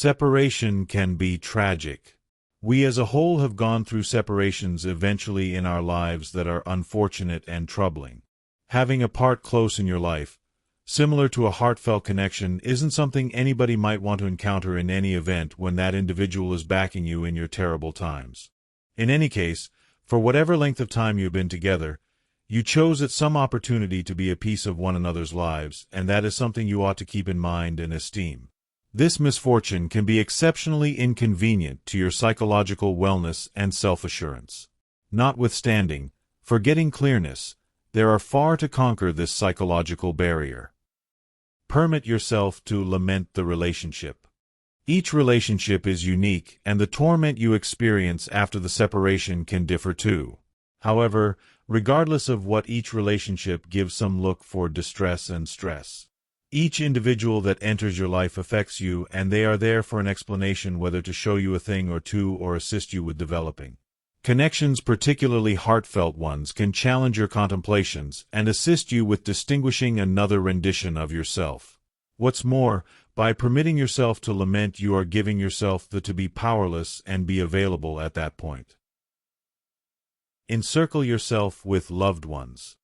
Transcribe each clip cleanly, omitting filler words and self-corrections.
Separation can be tragic. We as a whole have gone through separations eventually in our lives that are unfortunate and troubling. Having a part close in your life, similar to a heartfelt connection, isn't something anybody might want to encounter in any event when that individual is backing you in your terrible times. In any case, for whatever length of time you've been together, you chose at some opportunity to be a piece of one another's lives, and that is something you ought to keep in mind and esteem. This misfortune can be exceptionally inconvenient to your psychological wellness and self-assurance. Notwithstanding, for getting clearness, there are far to conquer this psychological barrier. Permit yourself to lament the relationship. Each relationship is unique, and the torment you experience after the separation can differ too. However, regardless of what each relationship gives some look for distress and stress. Each individual that enters your life affects you, and they are there for an explanation, whether to show you a thing or two or assist you with developing. Connections, particularly heartfelt ones, can challenge your contemplations and assist you with distinguishing another rendition of yourself. What's more, by permitting yourself to lament, you are giving yourself the to be powerless and be available at that point. Encircle yourself with loved ones.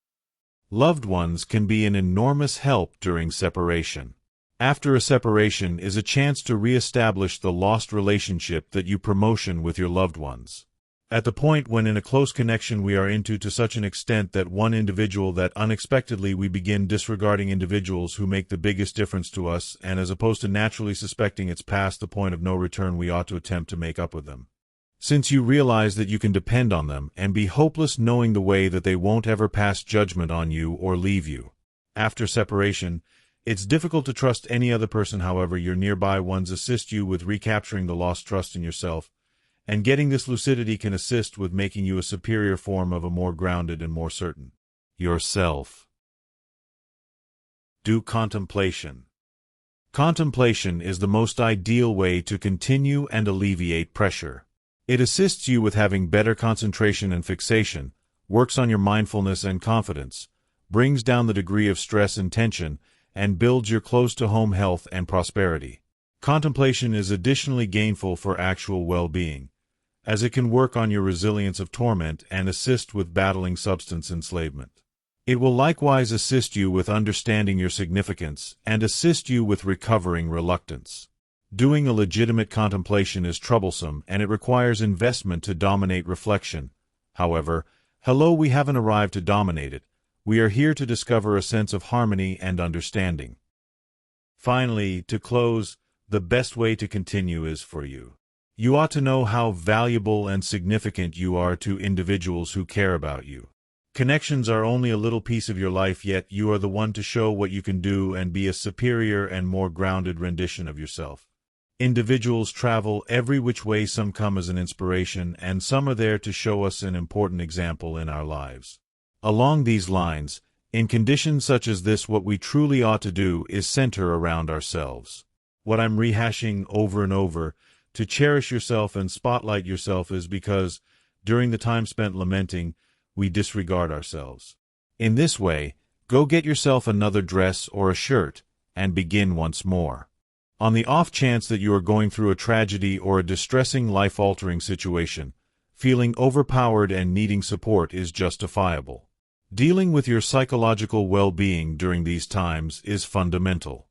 Loved ones can be an enormous help during separation. After a separation is a chance to re-establish the lost relationship that you promotion with your loved ones. At the point when in a close connection we are into to such an extent that one individual that unexpectedly we begin disregarding individuals who make the biggest difference to us, and as opposed to naturally suspecting it's past the point of no return, we ought to attempt to make up with them. Since you realize that you can depend on them and be hopeless knowing the way that they won't ever pass judgment on you or leave you. After separation, it's difficult to trust any other person. However, your nearby ones assist you with recapturing the lost trust in yourself, and getting this lucidity can assist with making you a superior form of a more grounded and more certain yourself. Do contemplation. Contemplation is the most ideal way to continue and alleviate pressure. It assists you with having better concentration and fixation, works on your mindfulness and confidence, brings down the degree of stress and tension, and builds your close-to-home health and prosperity. Contemplation is additionally gainful for actual well-being, as it can work on your resilience of torment and assist with battling substance enslavement. It will likewise assist you with understanding your significance and assist you with recovering reluctance. Doing a legitimate contemplation is troublesome, and it requires investment to dominate reflection. However, we haven't arrived to dominate it. We are here to discover a sense of harmony and understanding. Finally, to close, the best way to continue is for you. You ought to know how valuable and significant you are to individuals who care about you. Connections are only a little piece of your life, yet you are the one to show what you can do and be a superior and more grounded rendition of yourself. Individuals travel every which way. Some come as an inspiration, and some are there to show us an important example in our lives. Along these lines, in conditions such as this, what we truly ought to do is center around ourselves. What I'm rehashing over and over, to cherish yourself and spotlight yourself, is because, during the time spent lamenting, we disregard ourselves. In this way, go get yourself another dress or a shirt, and begin once more. On the off chance that you are going through a tragedy or a distressing life-altering situation, feeling overpowered and needing support is justifiable. Dealing with your psychological well-being during these times is fundamental.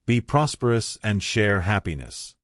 Be prosperous and share happiness.